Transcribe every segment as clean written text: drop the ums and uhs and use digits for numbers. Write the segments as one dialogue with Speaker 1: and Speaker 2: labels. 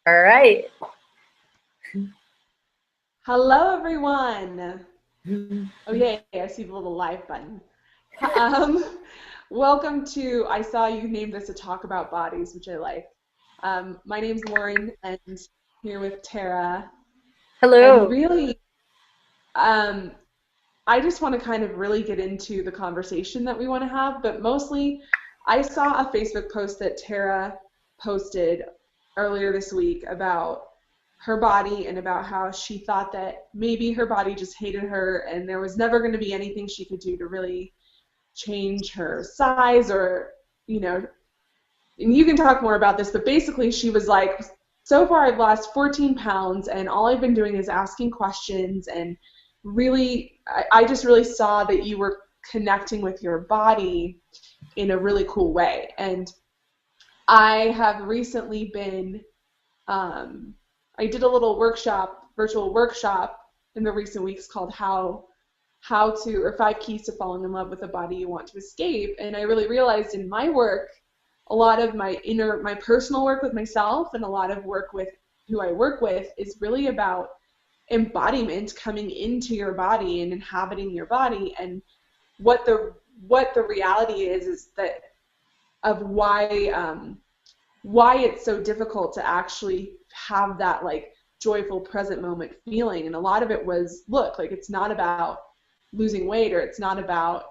Speaker 1: All right.
Speaker 2: Hello, everyone. Oh, yay, I see the little live button. Um, Welcome to, I saw you named this a talk about bodies, which I like. My name's Lauren, and here with Tara. And
Speaker 1: Hello.
Speaker 2: really, um, I just want to kind of really get into the conversation that we want to have, but mostly, I saw a Facebook post that Tara posted earlier this week about her body and about how she thought that maybe her body just hated her and there was never going to be anything she could do to really change her size or, you know, and you can talk more about this, but basically she was like, so far I've lost 14 pounds and all I've been doing is asking questions and really, I just really saw that you were connecting with your body in a really cool way. And I have recently been I did a little workshop, virtual workshop in the recent weeks called how to or 5 keys to falling in love with a body you want to escape. And I really realized in my work, a lot of my personal work with myself and a lot of work with who I work with is really about embodiment coming into your body and inhabiting your body and what the reality is that of why it's so difficult to actually have that like joyful present moment feeling. And a lot of it was, look, like it's not about losing weight or it's not about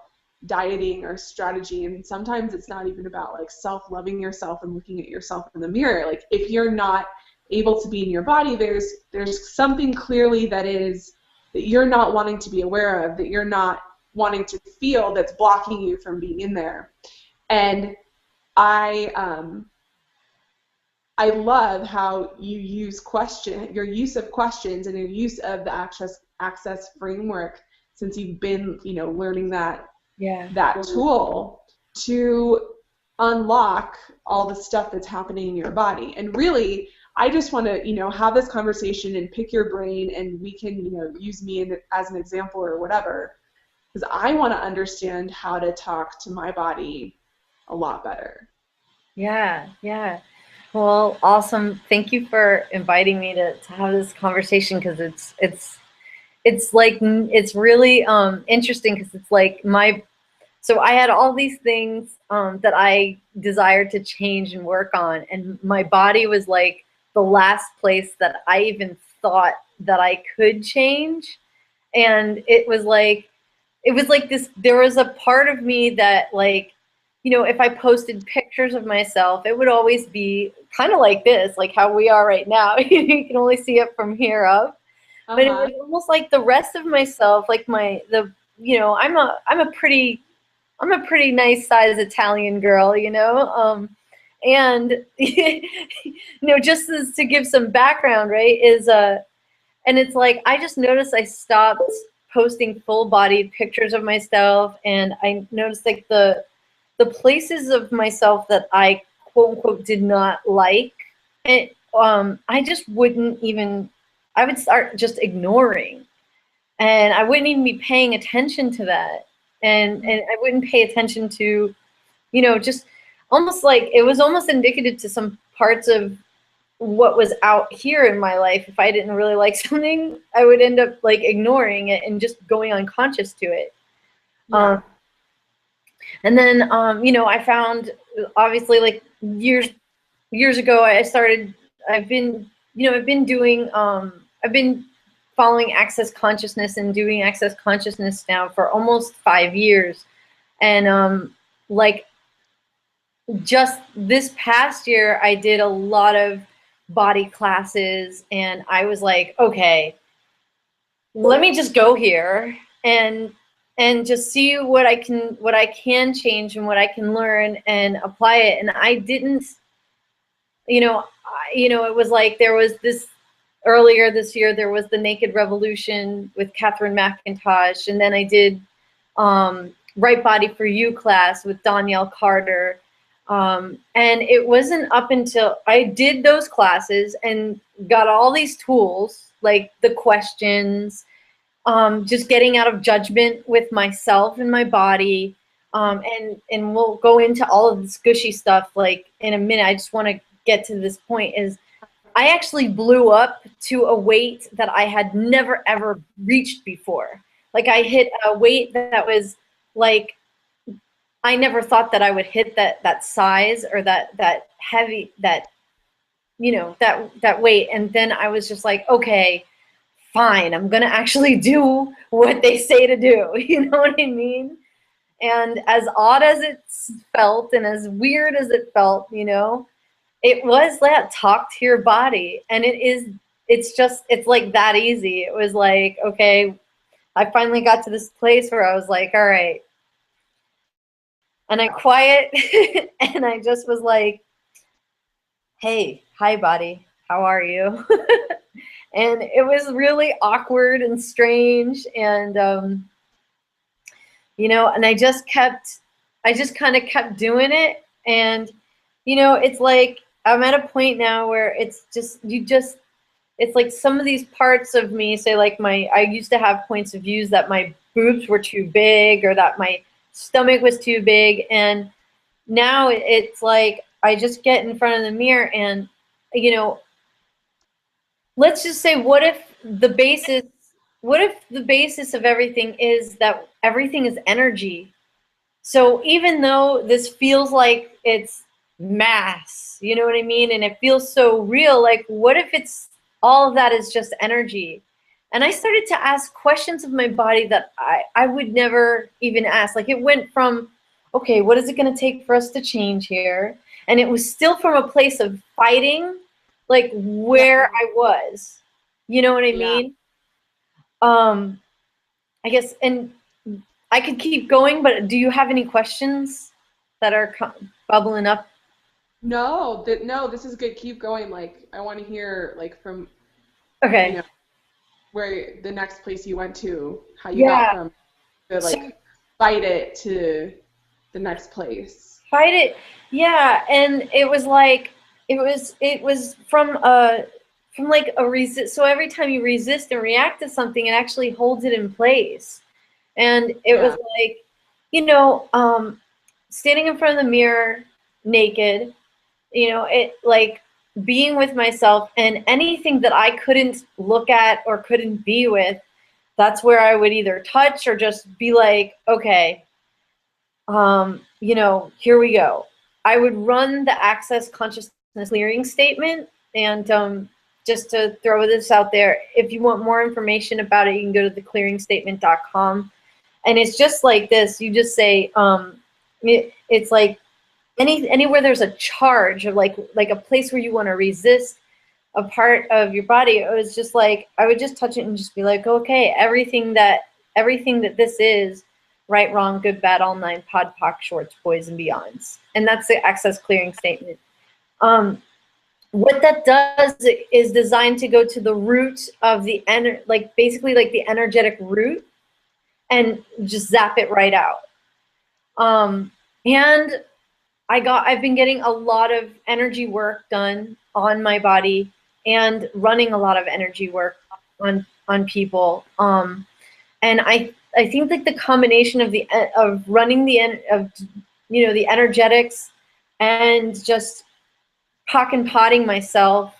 Speaker 2: dieting or strategy, and sometimes it's not even about like self-loving yourself and looking at yourself in the mirror. Like if you're not able to be in your body, there's something clearly that you're not wanting to be aware of, that you're not wanting to feel, that's blocking you from being in there. And I I love how you use your use of questions and your use of the access framework since you've been, learning
Speaker 1: Yeah.
Speaker 2: that tool to unlock all the stuff that's happening in your body. And really, I just want to, have this conversation and pick your brain, and we can, use me as an example or whatever, because I want to understand how to talk to my body a lot better.
Speaker 1: Yeah. Yeah. Well, awesome. Thank you for inviting me to have this conversation because it's like it's really interesting because it's like my so I had all these things that I desired to change and work on, and my body was like the last place that I even thought that I could change. And it was like this, there was a part of me that, like, if I posted pictures of myself, it would always be kind of like this, like how we are right now. You can only see it from here up, but it was
Speaker 2: Uh-huh.
Speaker 1: almost like the rest of myself, like I'm a pretty nice size Italian girl, and just as, to give some background, right, and it's like I just noticed I stopped posting full bodied pictures of myself, and I noticed like the places of myself that I quote unquote did not like, and I just wouldn't even, I would start just ignoring, and I wouldn't even be paying attention to that, and I wouldn't pay attention to, just almost like it was almost indicative to some parts of what was out here in my life. If I didn't really like something, I would end up like ignoring it and just going unconscious to it.
Speaker 2: Yeah.
Speaker 1: Um, and then, I found, obviously, like years ago, I've been doing, I've been following access consciousness and doing access consciousness now for almost 5 years. And, like, just this past year, I did a lot of body classes, and I was like, okay, let me just go here and just see what I can change and what I can learn and apply it. And I didn't, it was like there was this earlier this year, there was the Naked Revolution with Catherine McIntosh, and then I did Right Body for You class with Danielle Carter. And it wasn't up until I did those classes and got all these tools, like the questions, just getting out of judgment with myself and my body. And we'll go into all of this gushy stuff like in a minute. I just want to get to this point is I actually blew up to a weight that I had never ever reached before. Like I hit a weight that was like I never thought that I would hit that size or that heavy that weight. And then I was just like, okay, fine, I'm gonna actually do what they say to do. You know what I mean? And as odd as it felt and as weird as it felt, it was that talk to your body. And it's like that easy. It was like, okay, I finally got to this place where I was like, all right. And I quiet and I just was like, hey, hi, body, how are you? And it was really awkward and strange. And, and I just kind of kept doing it. And, it's like, I'm at a point now where it's like some of these parts of me say like I used to have points of views that my boobs were too big or that my stomach was too big. And now it's like, I just get in front of the mirror and, let's just say, what if the basis of everything is that everything is energy? So even though this feels like it's mass, you know what I mean? And it feels so real, like what if it's all of that is just energy? And I started to ask questions of my body that I would never even ask. Like it went from, okay, what is it going to take for us to change here? And it was still from a place of fighting, like where I was. You know what I mean? I guess, and I could keep going, but do you have any questions that are bubbling up?
Speaker 2: No, this is good. Keep going. Like, I want to hear, like, from,
Speaker 1: Okay.
Speaker 2: where the next place you went to, how you got from the, like, fight it to the next place.
Speaker 1: Fight it. Yeah. And it was like, it was from like a resist. So every time you resist and react to something, it actually holds it in place. And it was like, standing in front of the mirror naked, it like being with myself, and anything that I couldn't look at or couldn't be with, that's where I would either touch or just be like, okay, here we go. I would run the Access Consciousness Clearing Statement. And just to throw this out there, if you want more information about it, you can go to theclearingstatement.com. And it's just like this. You just say, it's like anywhere there's a charge, or like a place where you want to resist a part of your body. It was just like, I would just touch it and just be like, okay, everything that this is, right, wrong, good, bad, all nine, pod, poc, shorts, boys, and beyonds. And that's the Access Clearing Statement. What that does is designed to go to the root of the basically like the energetic root, and just zap it right out. And I've been getting a lot of energy work done on my body and running a lot of energy work on people. And I think like the combination of running the energetics and just potting myself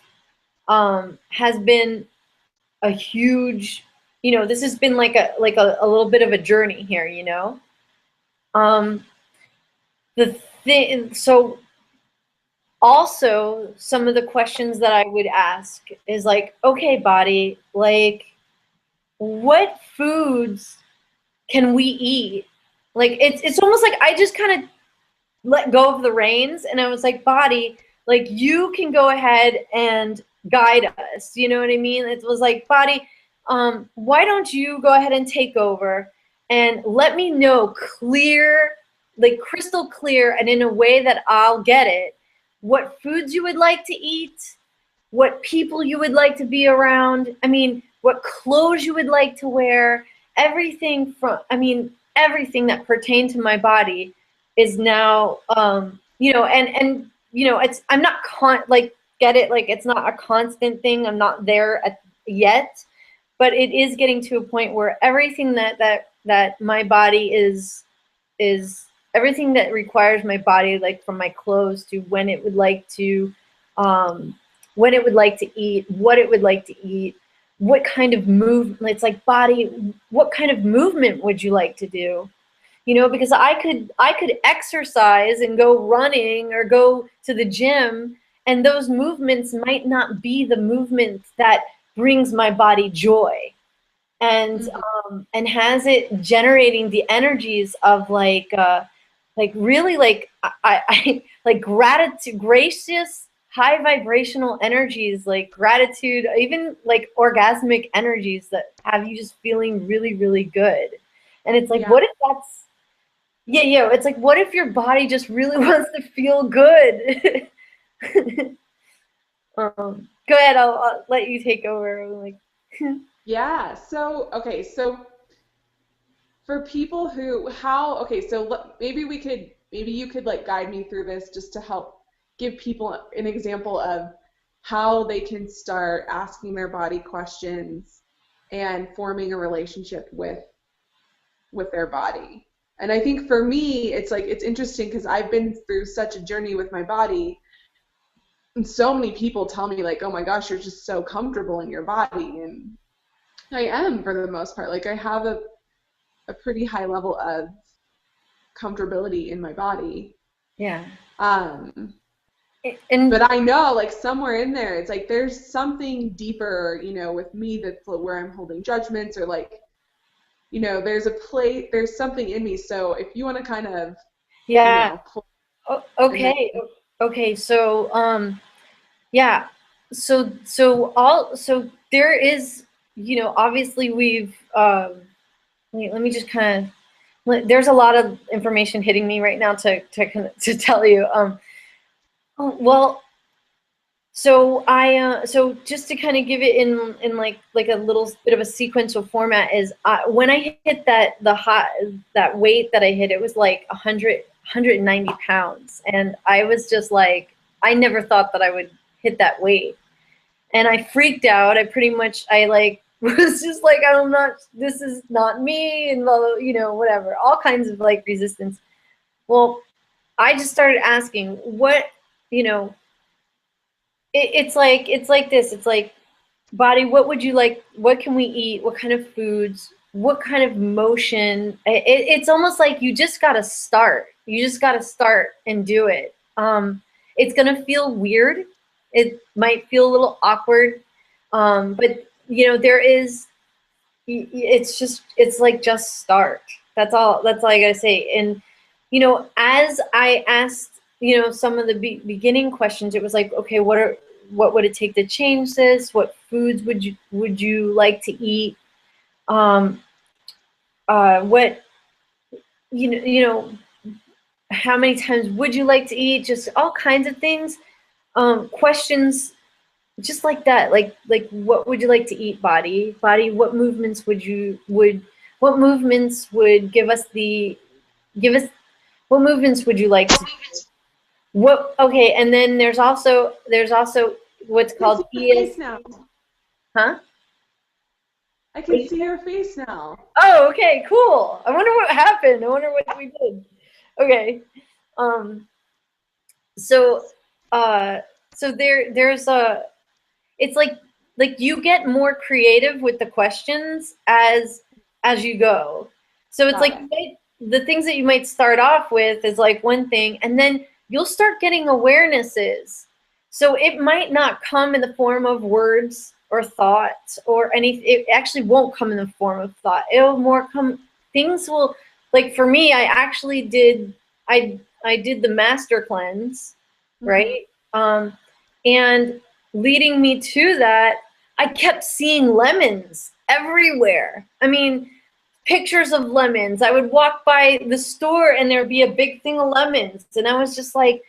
Speaker 1: has been a huge, this has been like a little bit of a journey here, so also some of the questions that I would ask is like, okay, body, like what foods can we eat? Like it's almost like I just kind of let go of the reins, and I was like, body, like you can go ahead and guide us. You know what I mean? It was like, body, why don't you go ahead and take over and let me know clear, like crystal clear, and in a way that I'll get it, what foods you would like to eat, what people you would like to be around. I mean, what clothes you would like to wear, everything everything that pertained to my body is now, and it's, I'm not get it, like it's not a constant thing. I'm not there yet, but it is getting to a point where everything that my body is everything that requires my body, like from my clothes to when it would like to when it would like to eat, what it would like to eat, what kind of movement, it's like body, what kind of movement would you like to do? You know, because I could exercise and go running or go to the gym, and those movements might not be the movement that brings my body joy, and has it generating the energies of like really I like gratitude, gracious, high vibrational energies, like gratitude, even like orgasmic energies that have you just feeling really, really good. And it's like,
Speaker 2: Yeah.
Speaker 1: what if that's, yeah, it's like, what if your body just really wants to feel good? Go ahead, I'll let you take over. Like,
Speaker 2: Yeah. So, okay. So for people who, okay, so maybe you could like guide me through this just to help give people an example of how they can start asking their body questions and forming a relationship with their body. And I think for me, it's like, it's interesting because I've been through such a journey with my body, and so many people tell me like, oh my gosh, you're just so comfortable in your body. And I am, for the most part. Like, I have a pretty high level of comfortability in my body.
Speaker 1: yeah.
Speaker 2: But I know, like, somewhere in there, it's like there's something deeper, you know, with me that's where I'm holding judgments, or like, you know, there's something in me. So if you want to kind of,
Speaker 1: Yeah.
Speaker 2: Okay.
Speaker 1: Okay. So, yeah. So there is, you know, obviously we've, let me just kind of, there's a lot of information hitting me right now to tell you. Well, so just to kind of give it in like a little bit of a sequential format is, when I hit that weight that I hit, it was like 190 pounds, and I was just like, I never thought that I would hit that weight, and I freaked out. I like was just like, I'm not, this is not me, and blah, blah, you know, whatever, all kinds of like resistance. Well, I just started asking, what, you know, it's like this. It's like, body, what would you like? What can we eat? What kind of foods? What kind of motion? It's almost like you just got to start. You just got to start and do it. It's going to feel weird. It might feel a little awkward. But, you know, it's like, just start. That's all I got to say. And, you know, as I asked, you know, some of the beginning questions, it was like, okay, what would it take to change this? What foods would you like to eat? What, you know, how many times would you like to eat? Just all kinds of things. Questions just like that. Like what would you like to eat, body? What movements would what movements would what movements would you like to okay, and then there's also what's called
Speaker 2: face now.
Speaker 1: Huh?
Speaker 2: I can see your face now.
Speaker 1: Oh, okay, cool. I wonder what happened. I wonder what we did. Okay. So there's it's like you get more creative with the questions as you go. So it's like the things that you might start off with is like one thing, and then you'll start getting awarenesses. So it might not come in the form of words or thoughts or anything. It actually won't come in the form of thought. It'll more come, things will, like for me, I actually did, I did the master cleanse, right? And leading me to that, I kept seeing lemons everywhere. I mean, pictures of lemons. I would walk by the store and there'd be a big thing of lemons. And I was just like,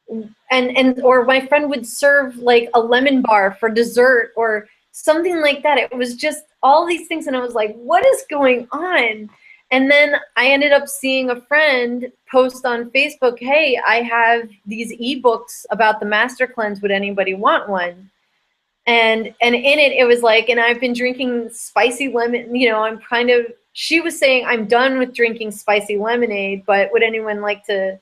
Speaker 1: or my friend would serve like a lemon bar for dessert or something like that. It was just all these things. And I was like, what is going on? And then I ended up seeing a friend post on Facebook, hey, I have these ebooks about the master cleanse. Would anybody want one? And in it, it was like, and I've been drinking spicy lemon, you know, I'm kind of, she was saying, I'm done with drinking spicy lemonade, but would anybody like these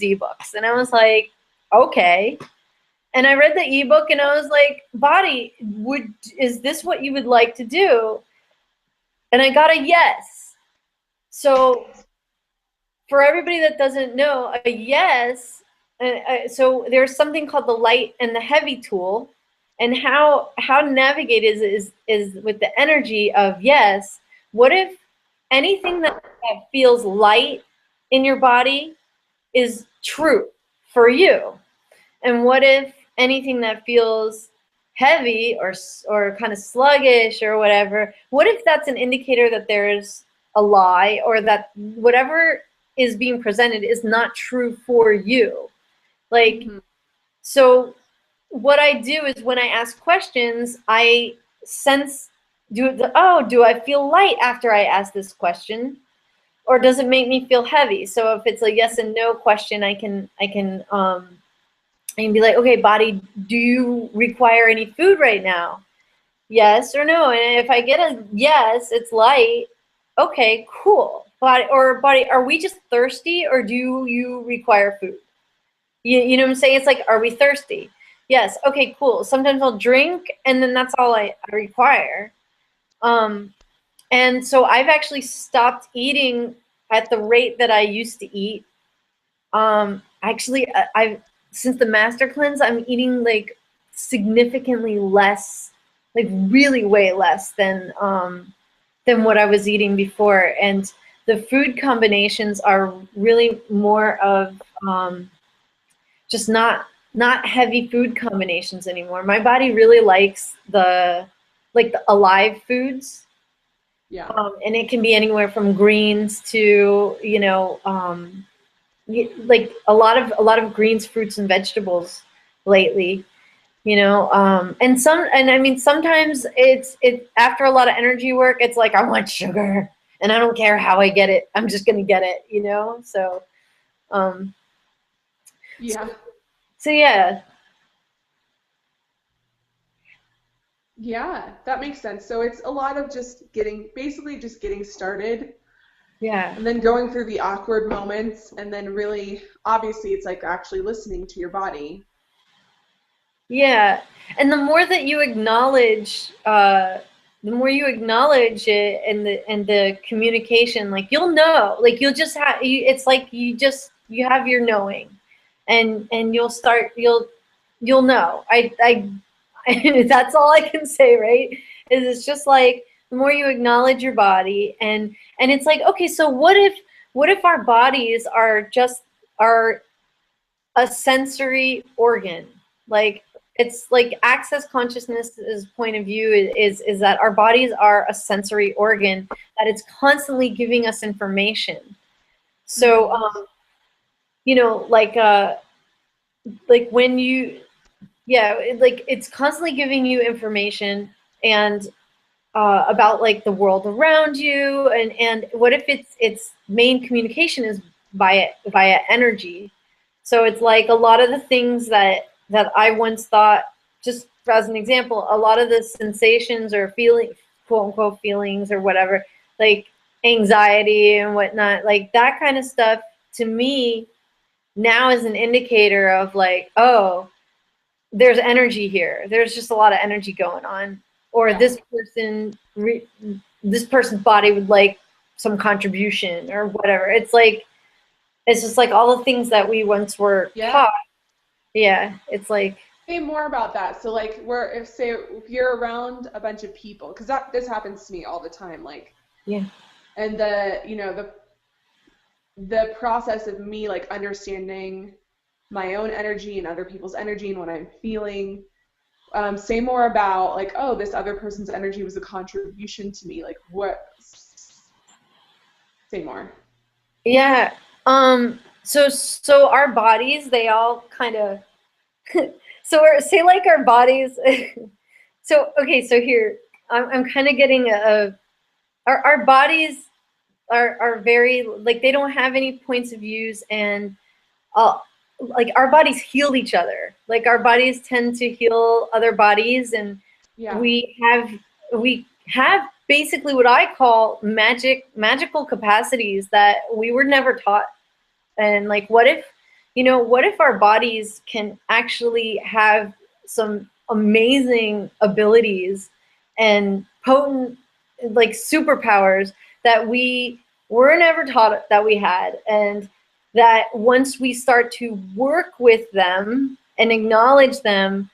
Speaker 1: ebooks? And I was like, okay. And I read the ebook and I was like, body, is this what you would like to do? And I got a yes. So for everybody that doesn't know, a yes, so there's something called the light and the heavy tool, and how to navigate is with the energy of yes. What if anything that feels light in your body is true for you? And what if anything that feels heavy or kind of sluggish or whatever, what if that's an indicator that there's a lie, or that whatever is being presented is not true for you? Like, so what I do is when I ask questions, I sense, do I feel light after I ask this question? Or does it make me feel heavy? So if it's a yes and no question, I can be like, okay, body, do you require any food right now? Yes or no? And if I get a yes, it's light. Okay, cool. Body, are we just thirsty, or do you require food? You know what I'm saying? It's like, are we thirsty? Yes. Okay, cool. Sometimes I'll drink, and then that's all I require. And so I've actually stopped eating at the rate that I used to eat. Actually, I've since the master cleanse, I'm eating like significantly less, like really way less than what I was eating before. And the food combinations are really more of just not heavy food combinations anymore. My body really likes the alive foods.
Speaker 2: Yeah.
Speaker 1: And it can be anywhere from greens to, like a lot of greens, fruits, and vegetables lately, and I mean, sometimes it's after a lot of energy work, it's like, I want sugar and I don't care how I get it. I'm just going to get it, So,
Speaker 2: Yeah.
Speaker 1: so yeah.
Speaker 2: Yeah, that makes sense. So it's a lot of basically just getting started.
Speaker 1: Yeah.
Speaker 2: And then going through the awkward moments, and then really, obviously, it's like actually listening to your body.
Speaker 1: Yeah. And the more that you acknowledge, it, and the communication, like, you'll know, like, you'll just have, it's like you have your knowing, and you'll know. That's all I can say, right? It's just like, the more you acknowledge your body, and it's like, okay, so what if our bodies are a sensory organ? Like, it's like Access Consciousness's point of view is that our bodies are a sensory organ, that it's constantly giving us information. So, like when you, like, it's constantly giving you information, and about like the world around you, and what if its main communication is via energy? So it's like a lot of the things that I once thought, just as an example, a lot of the sensations or feeling, quote unquote feelings or whatever, like anxiety and whatnot, like that kind of stuff, to me now is an indicator of like, oh, there's energy here. There's just a lot of energy going on. Or
Speaker 2: Yeah.
Speaker 1: this person's body would like some contribution or whatever. It's like, it's just like all the things that we once were taught. Yeah, it's like.
Speaker 2: Say more about that. So like, if you're around a bunch of people, because this happens to me all the time, like.
Speaker 1: Yeah.
Speaker 2: And the process of me like understanding my own energy and other people's energy and what I'm feeling. Say more about like, oh, this other person's energy was a contribution to me. Like, what? Say more.
Speaker 1: Yeah. So our bodies, they all kind of. Say like our bodies. So okay. So here, I'm kind of getting our bodies are very, like, they don't have any points of views, and like, our bodies heal each other. Like, our bodies tend to heal other bodies, and we have basically what I call magical capacities that we were never taught. And like, what if you know, what if our bodies can actually have some amazing abilities and potent, like, superpowers that we were never taught that we had, and that once we start to work with them and acknowledge them,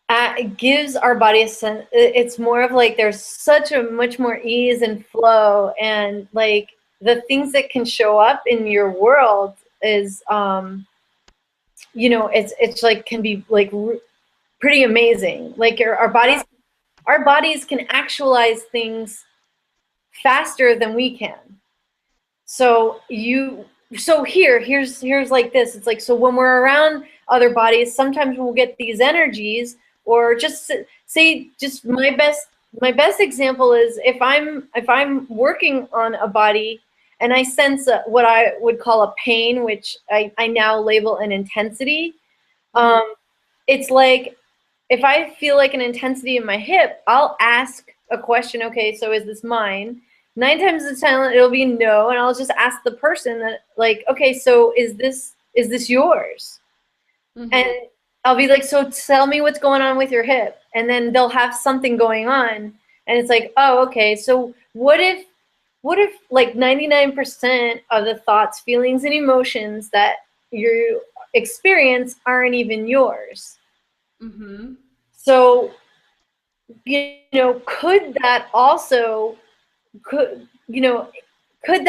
Speaker 1: it gives our body a sense. It's more of like there's such a much more ease and flow, and like the things that can show up in your world is, you know, it's like can be like pretty amazing. Like our bodies can actualize things faster than we can. So here's like this. It's like, so when we're around other bodies, sometimes we'll get these energies, or just say, just my best example is if I'm working on a body and I sense what I would call a pain, which I now label an intensity. It's like if I feel like an intensity in my hip, I'll ask a question. Okay, so is this mine? 9 times out of 10, it'll be no, and I'll just ask the person that, like, okay, so is this yours? And I'll be like, so tell me what's going on with your hip, and then they'll have something going on, and it's like, oh, okay, so what if like 99% of the thoughts, feelings, and emotions that you experience aren't even yours? So, you know, could that also be, could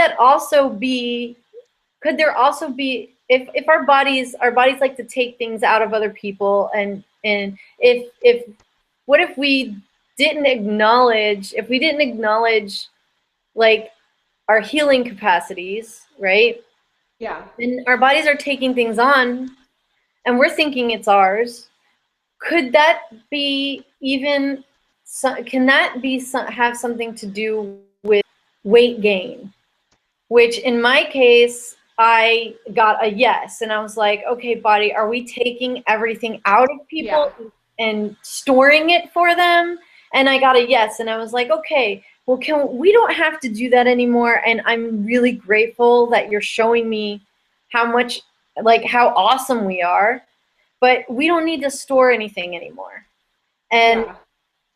Speaker 1: there also be, if our bodies like to take things out of other people, and if what if we didn't acknowledge, like our healing capacities, right?
Speaker 2: Yeah.
Speaker 1: And our bodies are taking things on and we're thinking it's ours. Could that be even, can that be have something to do with weight gain? Which in my case, I got a yes. And I was like, okay, body, are we taking everything out of people and storing it for them? And I got a yes. And I was like, okay, well, we don't have to do that anymore. And I'm really grateful that you're showing me how much, like, how awesome we are. But we don't need to store anything anymore. And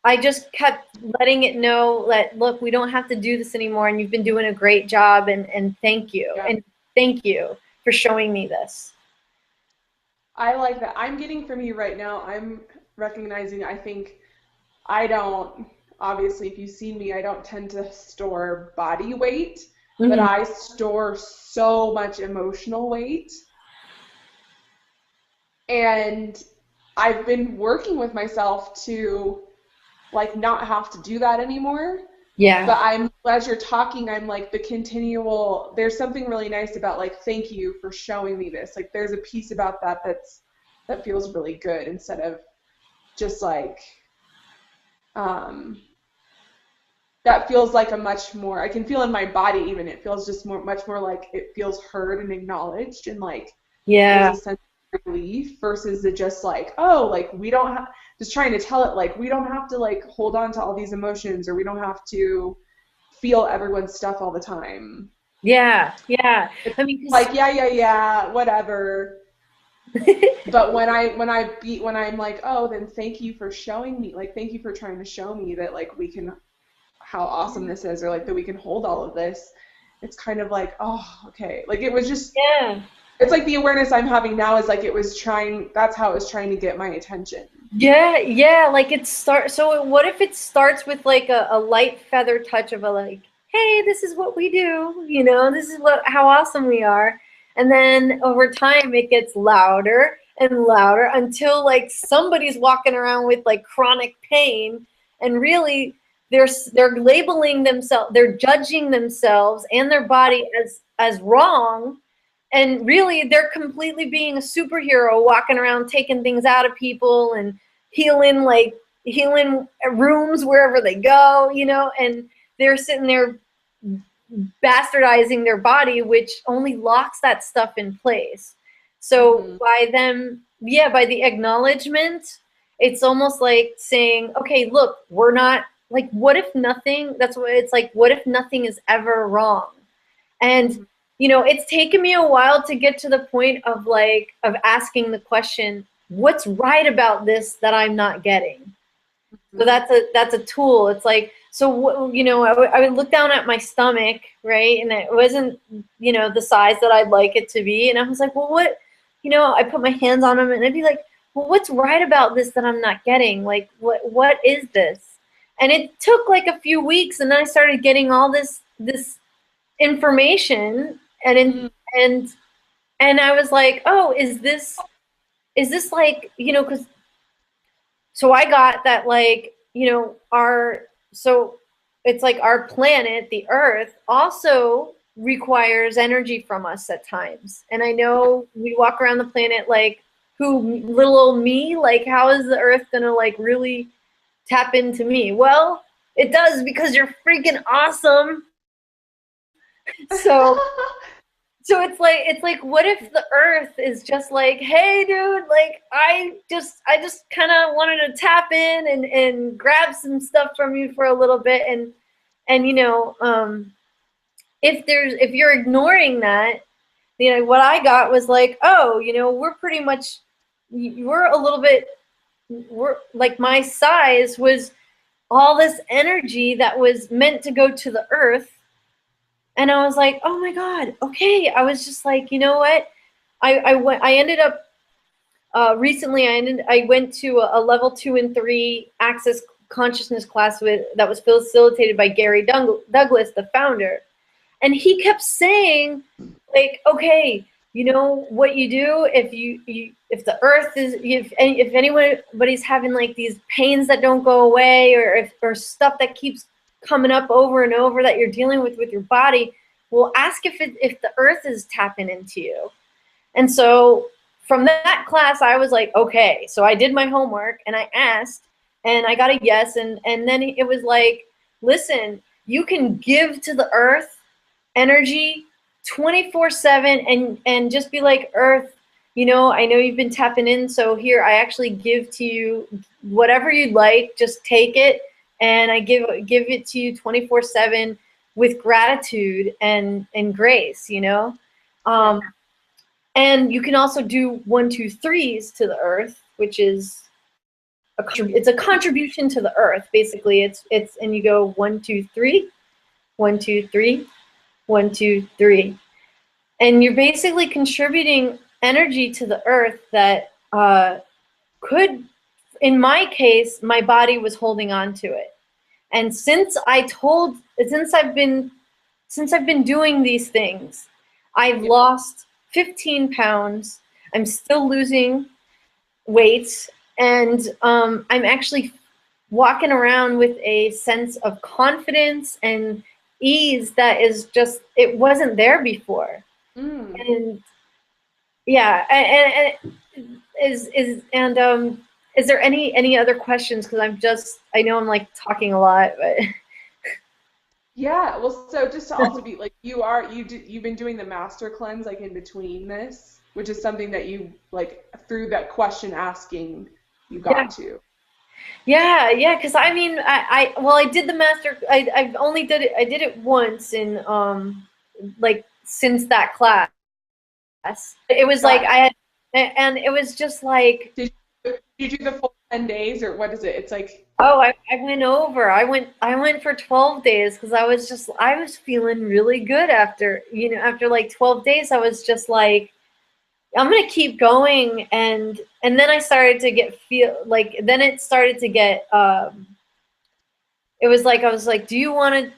Speaker 1: I just kept letting it know that, look, we don't have to do this anymore, and you've been doing a great job, and thank you. And thank you for showing me this.
Speaker 2: I like that. I'm getting from you right now, I'm recognizing, I think I don't, obviously, if you've seen me, I don't tend to store body weight, but I store so much emotional weight. And I've been working with myself to, like, not have to do that anymore.
Speaker 1: Yeah.
Speaker 2: But as you're talking, I'm like, there's something really nice about, like, thank you for showing me this. Like, there's a piece about that that feels really good, instead of just like, that feels like a much more, I can feel in my body even, it feels just much more like it feels heard and acknowledged, and like, there's a sense of relief, versus it just like, oh, like, we don't have, just trying to tell it, like, we don't have to, like, hold on to all these emotions, or we don't have to feel everyone's stuff all the time.
Speaker 1: Yeah.
Speaker 2: It's
Speaker 1: I mean,
Speaker 2: like, yeah, whatever. But when I'm like, oh, then thank you for showing me, like, thank you for trying to show me that, like, we can, how awesome this is, or like that we can hold all of this. It's kind of like, oh, okay. Like, it was just, it's like the awareness I'm having now is like, that's how it was trying to get my attention.
Speaker 1: Yeah, like so what if it starts with like a light feather touch of a, like, hey, this is what we do, you know, this is how awesome we are. And then over time it gets louder and louder until, like, somebody's walking around with, like, chronic pain, and really they're labeling themselves, they're judging themselves and their body as wrong. And really, they're completely being a superhero, walking around taking things out of people and healing rooms wherever they go, you know, and they're sitting there bastardizing their body, which only locks that stuff in place. So by the acknowledgement, it's almost like saying, okay, look, we're not, like, what if nothing, that's what it's like, what if nothing is ever wrong? And you know, it's taken me a while to get to the point of like, of asking the question, what's right about this that I'm not getting? So that's a tool. It's like, so, you know, I would look down at my stomach, right? And it wasn't, you know, the size that I'd like it to be. And I was like, well, what, you know, I put my hands on them and I'd be like, well, what's right about this that I'm not getting? Like, what is this? And it took like a few weeks, and then I started getting all this information, and I was like, oh, is this like, you know, because so I got that, like, you know, so it's like our planet, the Earth, also requires energy from us at times. And I know we walk around the planet like, little old me, like, how is the Earth gonna like really tap into me? Well, it does, because you're freaking awesome. So it's like, what if the Earth is just like, hey, dude, like, I just kind of wanted to tap in and grab some stuff from you for a little bit, and you know, if you're ignoring that, you know, what I got was like, oh, you know, we're a little bit, we're like, my size was all this energy that was meant to go to the Earth. And I was like, oh my God, okay. I was just like, you know what? I ended up recently. I went to a level 2 and 3 Access Consciousness class that was facilitated by Gary Douglas, the founder, and he kept saying, like, okay, you know what you do if the Earth is, if anybody's having like these pains that don't go away, or stuff that keeps coming up over and over that you're dealing with your body, well, ask if the Earth is tapping into you. And so from that class, I was like, okay. So I did my homework and I asked, and I got a yes. And then it was like, listen, you can give to the Earth energy 24/7, and just be like, Earth, you know, I know you've been tapping in, so here, I actually give to you whatever you'd like. Just take it, and I give it to you 24/7 with gratitude and grace, you know. And you can also do 1, 2, 3s to the Earth, which is it's a contribution to the Earth. Basically, it's and you go 1, 2, 3, 1, 2, 3, 1, 2, 3, and you're basically contributing energy to the Earth that could, in my case, my body was holding on to it. And since I've been doing these things, I've lost 15 pounds. I'm still losing weight, and I'm actually walking around with a sense of confidence and ease that is just, it wasn't there before. And yeah, and is there any other questions? Because I know I'm like talking a lot, but
Speaker 2: yeah, well, so just to also be like, you've been doing the master cleanse like in between this, which is something that you, like, through that question asking, you got to.
Speaker 1: Yeah, because I mean, I did the master. I only did it. I did it once in like, since that class. It was like I had, and it was just like.
Speaker 2: Did you do the full 10 days, or what is it? It's like.
Speaker 1: Oh, I went over. I went for 12 days, because I was feeling really good after, you know, after like 12 days. I was just like, I'm gonna keep going, and then I started to then it started to get it was like, I was like, do you want to,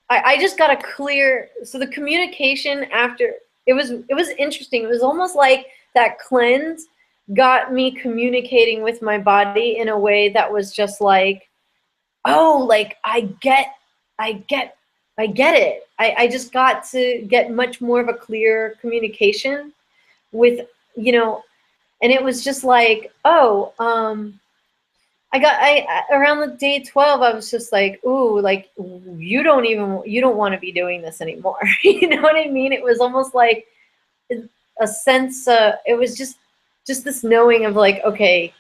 Speaker 1: I just got a clear, so the communication after, it was interesting. It was almost like that cleanse got me communicating with my body in a way that was just like, oh, like, I get it. I just got to get much more of a clear communication with, you know, and it was just like, oh, I around the day 12, I was just like, ooh, like, you don't want to be doing this anymore. You know what I mean? It was almost like a sense, it was just this knowing of like, okay,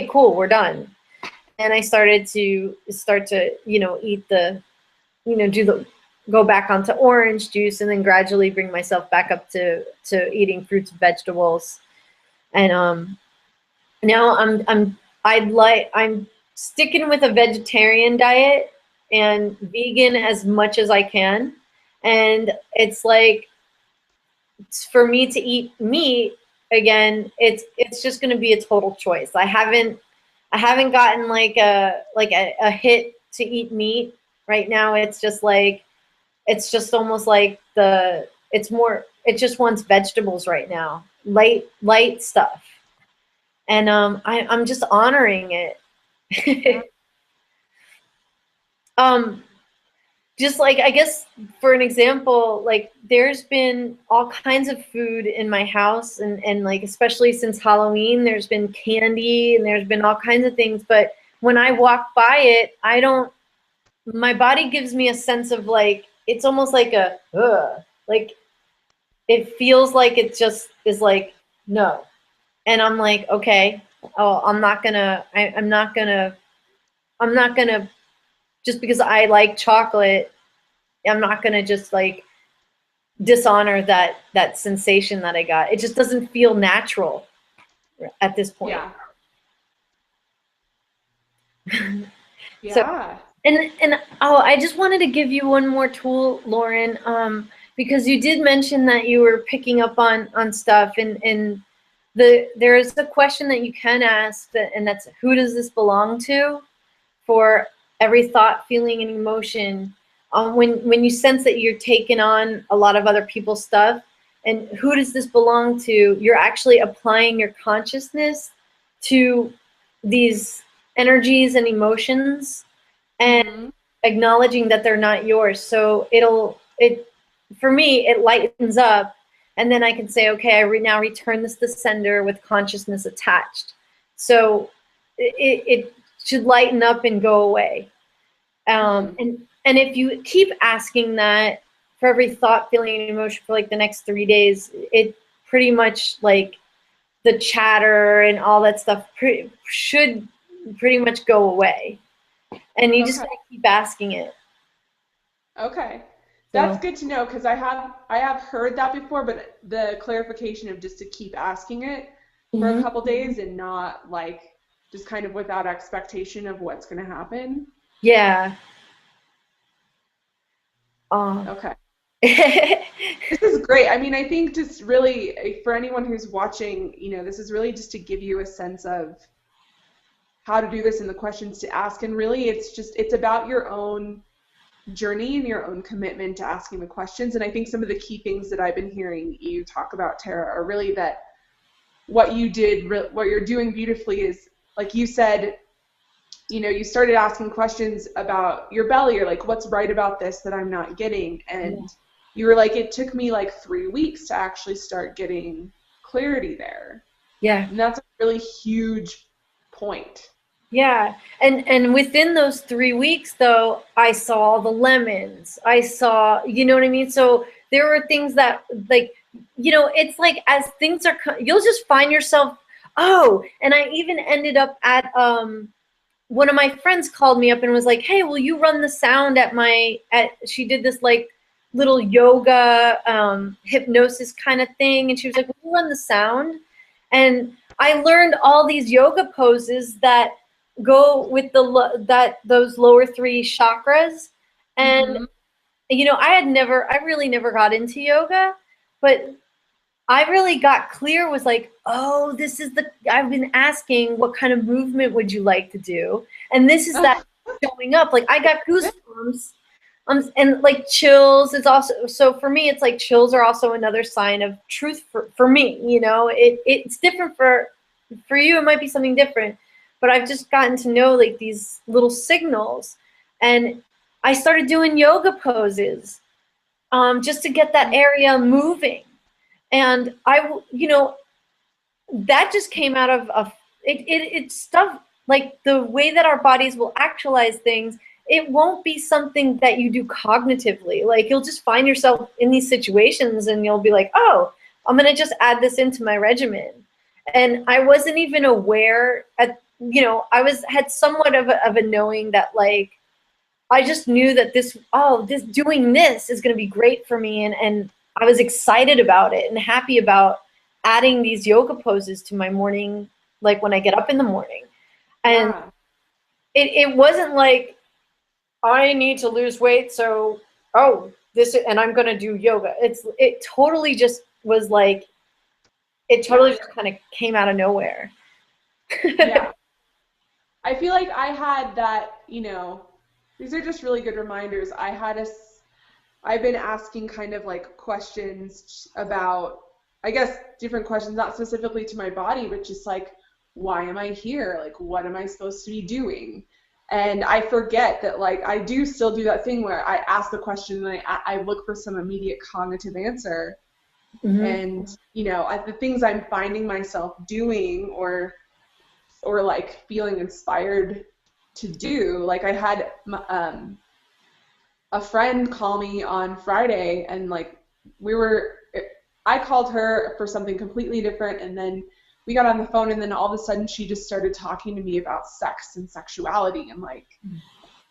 Speaker 1: cool, we're done. And I started to, you know, eat the, you know, do go back onto orange juice, and then gradually bring myself back up to eating fruits and vegetables. And now I'm sticking with a vegetarian diet and vegan as much as I can. And it's like, for me to eat meat again, it's just going to be a total choice. I haven't gotten like a hit to eat meat right now. It's just almost like it just wants vegetables right now, light stuff. And I'm just honoring it. Just like, I guess for an example, like there's been all kinds of food in my house, and like especially since Halloween, there's been candy and there's been all kinds of things. But when I walk by it, my body gives me a sense of like, it's almost like like it feels like it just is like, no. And I'm like, okay, oh, I'm not gonna, just because I like chocolate, I'm not gonna just like dishonor that sensation that I got. It just doesn't feel natural at this point.
Speaker 2: Yeah.
Speaker 1: So,
Speaker 2: Yeah.
Speaker 1: and I just wanted to give you one more tool, Lauren, because you did mention that you were picking up on stuff, and there is a question that you can ask, and that's, who does this belong to? For every thought, feeling, and emotion, when you sense that you're taking on a lot of other people's stuff, and who does this belong to, you're actually applying your consciousness to these energies and emotions, and acknowledging that they're not yours. So for me, it lightens up, and then I can say, okay, I now return this to sender with consciousness attached. So it should lighten up and go away. And if you keep asking that for every thought, feeling, and emotion for like the next 3 days, it pretty much, like the chatter and all that stuff should pretty much go away. And you just gotta keep asking it.
Speaker 2: Okay. That's good to know, because I have heard that before, but the clarification of just to keep asking it for a couple days and not like just kind of without expectation of what's going to happen.
Speaker 1: Yeah.
Speaker 2: Okay. This is great. I mean, I think just really for anyone who's watching, this is really just to give you a sense of how to do this and the questions to ask. And really, it's about your own journey and your own commitment to asking the questions. And I think some of the key things that I've been hearing you talk about, Tara, are really that what you're doing beautifully is, like you said, you started asking questions about your belly, or like, what's right about this that I'm not getting? And you were like, it took me like 3 weeks to actually start getting clarity there.
Speaker 1: Yeah.
Speaker 2: And that's a really huge point.
Speaker 1: Yeah. And within those 3 weeks, though, I saw the lemons. I saw, you know what I mean? So there were things that, like, it's like, as things are, you'll just find yourself, and I even ended up at, one of my friends called me up and was like, hey, will you run the sound she did this like little yoga, hypnosis kind of thing. And she was like, will you run the sound? And I learned all these yoga poses that go with those lower 3 chakras. And, I really never got into yoga, but I really got clear, was like, this is I've been asking, what kind of movement would you like to do? And this is that showing up. Like, I got goosebumps, and like chills is also, so for me, it's like chills are also another sign of truth for me, it's different for you. It might be something different, but I've just gotten to know like these little signals, and I started doing yoga poses, just to get that area moving. And that just came out of it's stuff like the way that our bodies will actualize things. It won't be something that you do cognitively. Like, you'll just find yourself in these situations and you'll be like, I'm going to just add this into my regimen. And I wasn't even aware I had somewhat of a knowing that, like, I just knew that doing this is going to be great for me. And I was excited about it and happy about adding these yoga poses to my morning, like when I get up in the morning. And
Speaker 2: Yeah.
Speaker 1: it wasn't like, I need to lose weight, so, and I'm going to do yoga. It totally just was like, it totally just kind of came out of nowhere.
Speaker 2: Yeah. I feel like I had that, these are just really good reminders. I've been asking kind of like questions about, I guess, different questions, not specifically to my body, but just like, why am I here? Like, what am I supposed to be doing? And I forget that, like, I do still do that thing where I ask the question and I look for some immediate cognitive answer.
Speaker 1: Mm-hmm.
Speaker 2: And, the things I'm finding myself doing or like feeling inspired to do, like I had a friend call me on Friday, and like I called her for something completely different, and then we got on the phone, and then all of a sudden she just started talking to me about sex and sexuality, and like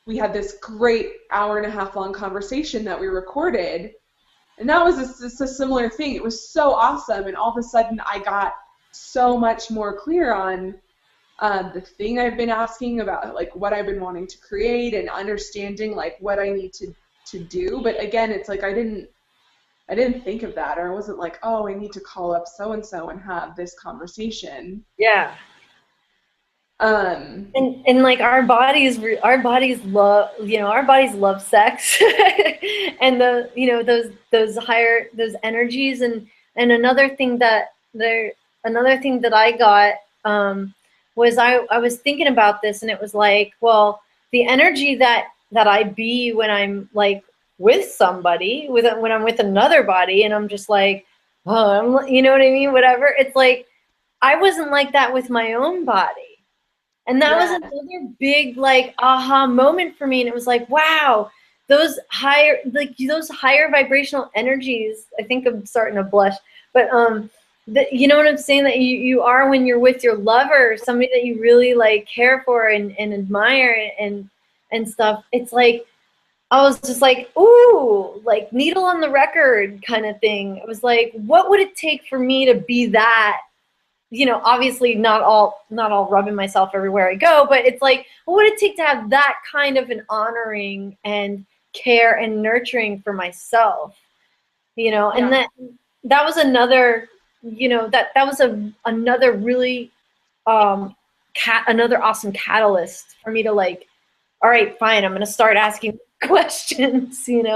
Speaker 2: we had this great hour-and-a-half long conversation that we recorded, and that was a similar thing. It was so awesome, and all of a sudden I got so much more clear on the thing I've been asking about, like what I've been wanting to create, and understanding like what I need to do. But again, it's like I didn't think of that, or I wasn't like, oh, I need to call up so and so and have this conversation.
Speaker 1: Yeah.
Speaker 2: And
Speaker 1: like our bodies love sex, and those higher, those energies, and another thing that I got was I was thinking about this, and it was like, well, the energy that I be when I'm like with somebody, when I'm with another body, and I'm just like, oh, you know what I mean, whatever. It's like I wasn't like that with my own body. And that was another big like aha moment for me. And it was like, wow, those higher vibrational energies. I think I'm starting to blush, but you know what I'm saying? That you are when you're with your lover, somebody that you really like care for and admire and stuff. It's like I was just like, ooh, like needle on the record kind of thing. It was like, what would it take for me to be that? Obviously not all rubbing myself everywhere I go, but it's like, what would it take to have that kind of an honoring and care and nurturing for myself, and that was another, that was another really, another awesome catalyst for me to like, all right, fine, I'm going to start asking questions, and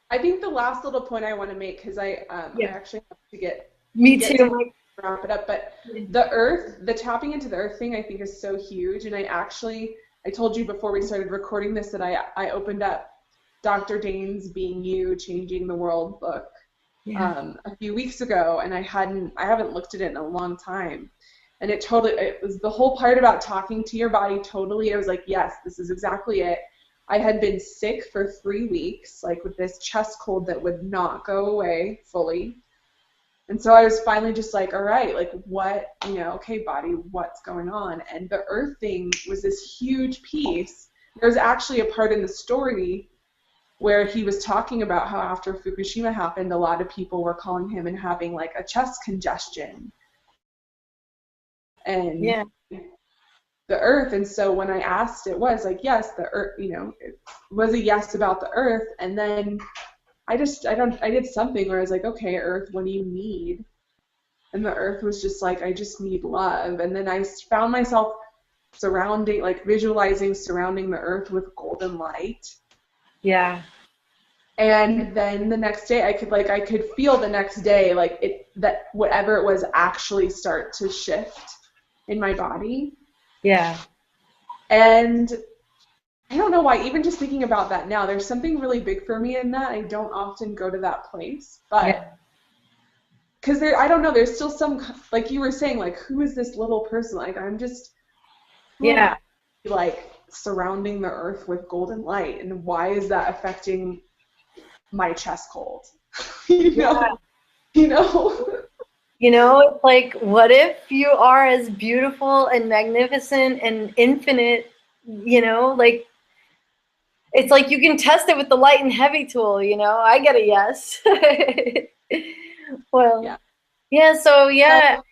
Speaker 2: I think the last little point I want to make, because I actually have to get
Speaker 1: to
Speaker 2: wrap it up, but the tapping into the earth thing I think is so huge. And I told you before we started recording this that I opened up Dr. Dane's Being You, Changing the World book a few weeks ago, and I haven't looked at it in a long time. And it was the whole part about talking to your body. Totally, I was like, yes, this is exactly it. I had been sick for 3 weeks, like with this chest cold that would not go away fully. And so I was finally just like, all right, like what, okay, body, what's going on? And the earth thing was this huge piece. There was actually a part in the story where he was talking about how after Fukushima happened, a lot of people were calling him and having like a chest congestion. And the earth, and so when I asked, it was like, yes, the earth, it was a yes about the earth. And then I did something where I was like, okay, earth, what do you need? And the earth was just like, I just need love. And then I found myself visualizing surrounding the earth with golden light.
Speaker 1: Yeah.
Speaker 2: And then the next day I could feel the next day that whatever it was actually start to shift in my body.
Speaker 1: Yeah.
Speaker 2: And I don't know why, even just thinking about that now, there's something really big for me in that. I don't often go to that place, but because I don't know, there's still some, like you were saying, like, who is this little person? Like, I'm just, like, surrounding the earth with golden light, and why is that affecting my chest cold?
Speaker 1: It's like, what if you are as beautiful and magnificent and infinite you know, like, it's like you can test it with the light and heavy tool, you know. I get a yes. Well,
Speaker 2: Yeah.
Speaker 1: yeah, so yeah,
Speaker 2: So,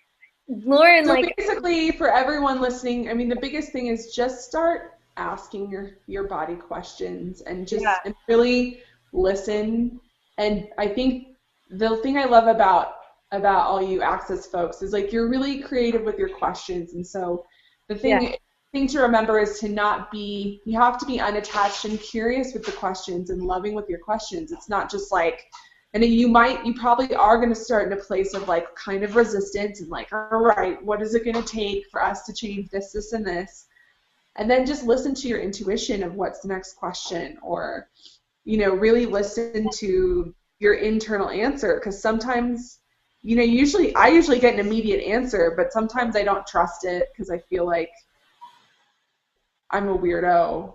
Speaker 1: Lauren,
Speaker 2: so
Speaker 1: like,
Speaker 2: basically, for everyone listening, I mean, the biggest thing is just start asking your body questions and
Speaker 1: yeah,
Speaker 2: just and really listen. And I think the thing I love about all you Access folks is like you're really creative with your questions. And so the
Speaker 1: yeah,
Speaker 2: thing to remember is to not be, you have to be unattached and curious with the questions and loving with your questions. It's not just like, and you probably are going to start in a place of like kind of resistance and like, all right, what is it going to take for us to change this, this, and this? And then just listen to your intuition of what's the next question, or, you know, really listen to your internal answer, because sometimes, you know, I usually get an immediate answer, but sometimes I don't trust it because I feel like I'm a weirdo.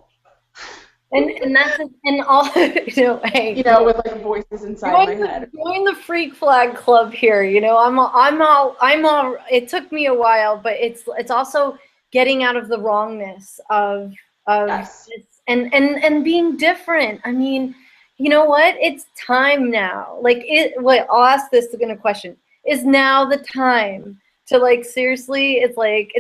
Speaker 1: and that's and all, you know, hey,
Speaker 2: You know, with like voices inside my head.
Speaker 1: join the freak flag club here. You know, I'm all. It took me a while, but it's also getting out of the wrongness of
Speaker 2: Yes.
Speaker 1: this, and being different. I mean, you know what? It's time now. Like it. Wait, I'll ask this again. A question: is now the time to, like, seriously? It's like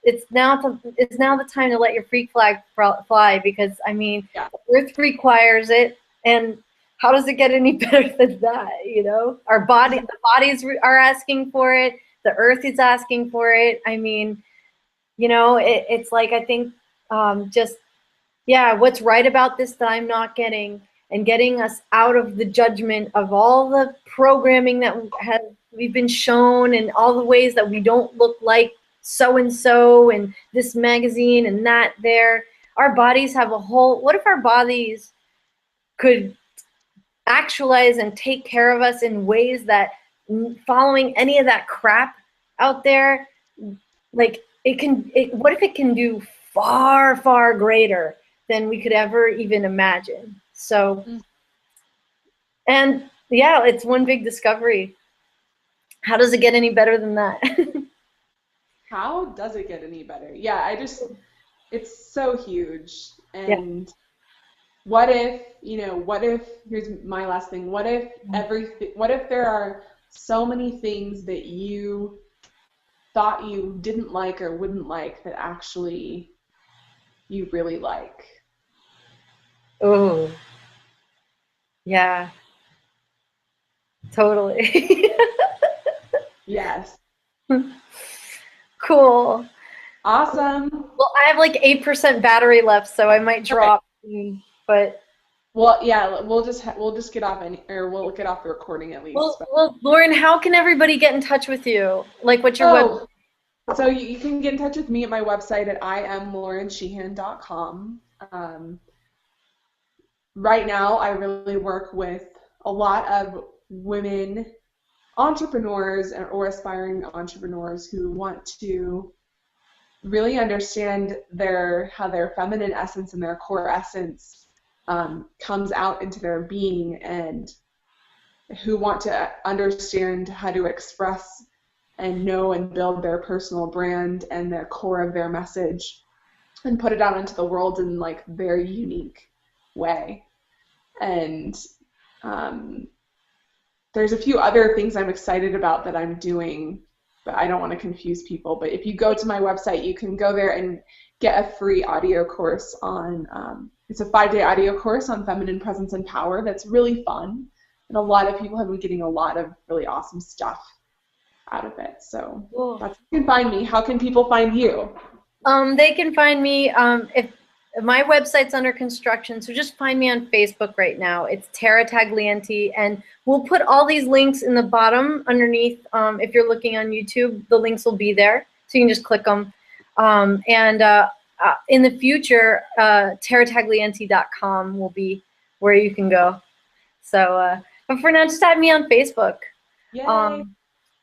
Speaker 1: it's now the time to let your freak flag fly, because I mean,
Speaker 2: Yeah.
Speaker 1: Earth requires it, and how does it get any better than that? You know, the bodies are asking for it. The earth is asking for it. I mean, you know, it's like, I think, just, yeah, what's right about this that I'm not getting, and getting us out of the judgment of all the programming that we've been shown, and all the ways that we don't look like so and so, and this magazine and that there. Our bodies have a whole. What if our bodies could actualize and take care of us in ways that, following any of that crap out there, like, what if it can do far greater than we could ever even imagine? So, and yeah, it's one big discovery. How does it get any better than that?
Speaker 2: How does it get any better? Yeah, it's so huge.
Speaker 1: Yeah.
Speaker 2: And what if, you know, what if, here's my last thing, what if there are so many things that you thought you didn't like or wouldn't like that actually you really like?
Speaker 1: Oh, yeah, totally.
Speaker 2: Yes.
Speaker 1: Cool.
Speaker 2: Awesome.
Speaker 1: Well, I have like 8% battery left, so I might
Speaker 2: Okay.
Speaker 1: drop soon, but
Speaker 2: Well, yeah, we'll just get off or we'll get off the recording at least.
Speaker 1: well, Lauren, how can everybody get in touch with you? Like, what's your web?
Speaker 2: Oh, so you can get in touch with me at my website at iamlaurensheehan.com. Right now, I really work with a lot of women entrepreneurs or aspiring entrepreneurs who want to really understand how their feminine essence and their core essence comes out into their being, and who want to understand how to express and know and build their personal brand and the core of their message and put it out into the world in like their unique way. And there's a few other things I'm excited about that I'm doing, but I don't want to confuse people. But if you go to my website, you can go there and get a free audio course on, it's a 5-day audio course on feminine presence and power that's really fun. And a lot of people have been getting a lot of really awesome stuff out of it. So
Speaker 1: Cool.
Speaker 2: that's where you can find me. How can people find you?
Speaker 1: They can find me, if my website's under construction, so just find me on Facebook right now. It's Tara Taglienti, and we'll put all these links in the bottom underneath. If you're looking on YouTube, the links will be there, so you can just click them. In the future, tarataglienti.com will be where you can go. So, but for now, just add me on Facebook.
Speaker 2: Yay!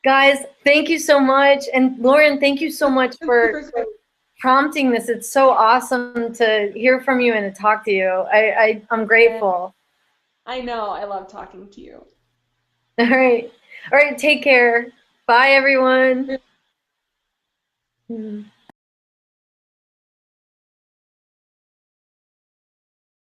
Speaker 1: Guys, thank you so much. And Lauren, thank you so much for prompting this. It's so awesome to hear from you and to talk to you. I'm grateful.
Speaker 2: I know. I love talking to you.
Speaker 1: All right. All right. Take care. Bye, everyone.